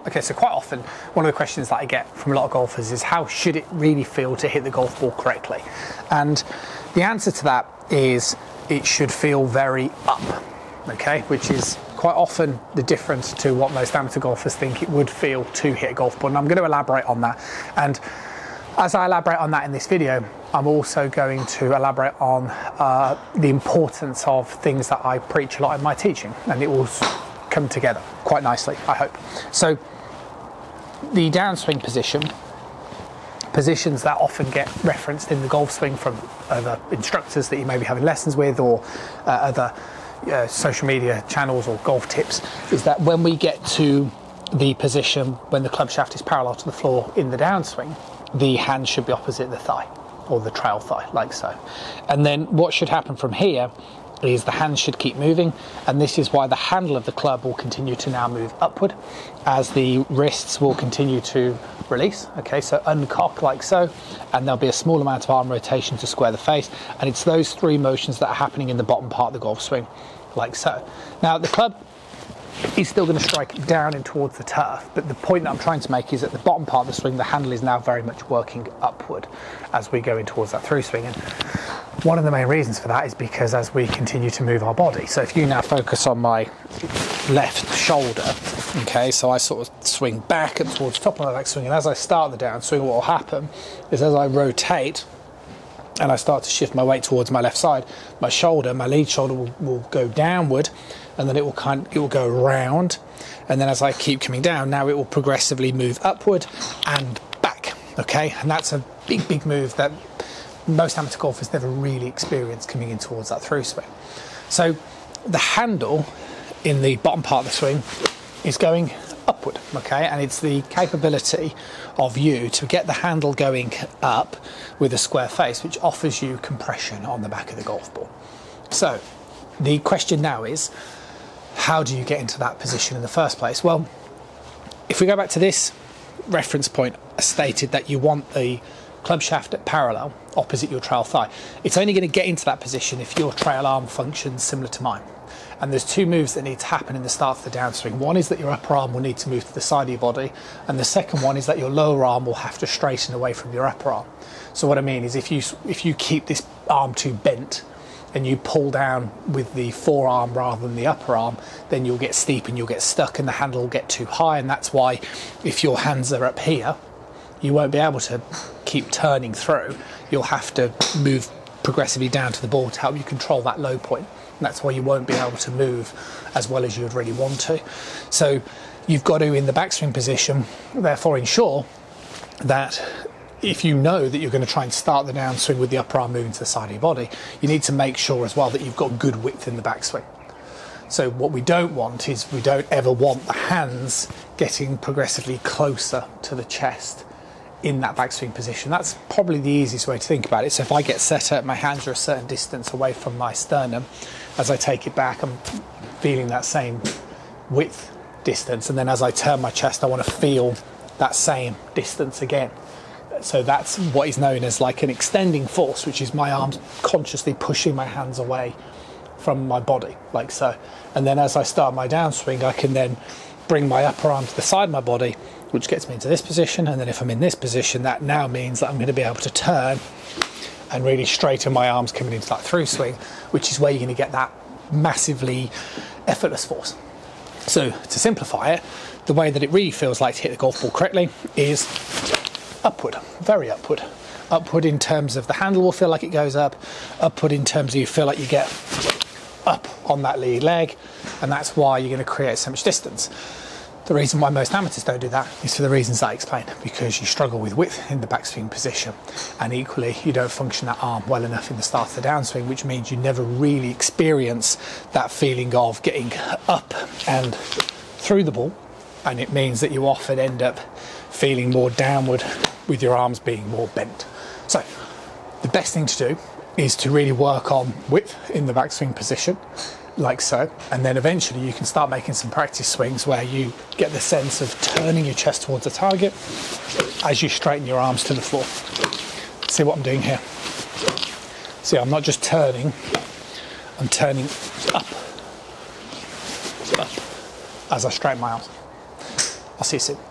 Okay, so quite often, one of the questions that I get from a lot of golfers is how should it really feel to hit the golf ball correctly? And the answer to that is it should feel very up, okay, which is quite often the difference to what most amateur golfers think it would feel to hit a golf ball. And I'm going to elaborate on that. And as I elaborate on that in this video, I'm also going to elaborate on the importance of things that I preach a lot in my teaching, and it will come together quite nicely, I hope. So the downswing positions that often get referenced in the golf swing from other instructors that you may be having lessons with, or other social media channels or golf tips, is that when we get to the position when the club shaft is parallel to the floor in the downswing, the hand should be opposite the thigh, or the trail thigh, like so. And then what should happen from here is the hands should keep moving, and this is why the handle of the club will continue to now move upward as the wrists will continue to release. Okay, so uncock like so, and there'll be a small amount of arm rotation to square the face, and it's those three motions that are happening in the bottom part of the golf swing, like so. Now the club is still going to strike down and towards the turf, but the point that I'm trying to make is at the bottom part of the swing, the handle is now very much working upward as we go in towards that through swing. And one of the main reasons for that is because as we continue to move our body, so if you now focus on my left shoulder, okay, so I sort of swing back and towards the top of my backswing, and as I start the downswing, what will happen is as I rotate and I start to shift my weight towards my left side, my shoulder, my lead shoulder will go downward, and then it will go around, and then as I keep coming down, now it will progressively move upward and back, okay? And that's a big move that most amateur golfers never really experience coming in towards that through swing. So the handle in the bottom part of the swing is going upward, okay, and it's the capability of you to get the handle going up with a square face, which offers you compression on the back of the golf ball. So the question now is, how do you get into that position in the first place? Well, if we go back to this reference point, I stated that you want the club shaft at parallel opposite your trail thigh. It's only going to get into that position if your trail arm functions similar to mine. And there's two moves that need to happen in the start of the downswing. One is that your upper arm will need to move to the side of your body, and the second one is that your lower arm will have to straighten away from your upper arm. So what I mean is if you keep this arm too bent and you pull down with the forearm rather than the upper arm, then you'll get steep and you'll get stuck and the handle will get too high, and that's why if your hands are up here, you won't be able to keep turning through. You'll have to move progressively down to the ball to help you control that low point. And that's why you won't be able to move as well as you would really want to. So you've got to, in the backswing position, therefore ensure that if you know that you're going to try and start the downswing with the upper arm moving to the side of your body, you need to make sure as well that you've got good width in the backswing. So what we don't want is we don't ever want the hands getting progressively closer to the chest in that backswing position. That's probably the easiest way to think about it. So if I get set up, my hands are a certain distance away from my sternum. As I take it back, I'm feeling that same width distance, and then as I turn my chest, I want to feel that same distance again. So that's what is known as like an extending force, which is my arms consciously pushing my hands away from my body, like so. And then as I start my downswing, I can then bring my upper arm to the side of my body, which gets me into this position, and then if I'm in this position, that now means that I'm going to be able to turn and really straighten my arms coming into that through swing, which is where you're going to get that massively effortless force. So to simplify it, the way that it really feels like to hit the golf ball correctly is upward, very upward. Upward in terms of the handle will feel like it goes up, upward in terms of you feel like you get up on that lead leg, and that's why you're going to create so much distance. The reason why most amateurs don't do that is for the reasons I explained, because you struggle with width in the backswing position, and equally you don't function that arm well enough in the start of the downswing, which means you never really experience that feeling of getting up and through the ball, and it means that you often end up feeling more downward with your arms being more bent. So the best thing to do is to really work on width in the backswing position, like so, and then eventually you can start making some practice swings where you get the sense of turning your chest towards the target as you straighten your arms to the floor. See what I'm doing here? See, I'm not just turning, I'm turning up as I straighten my arms. I'll see you soon.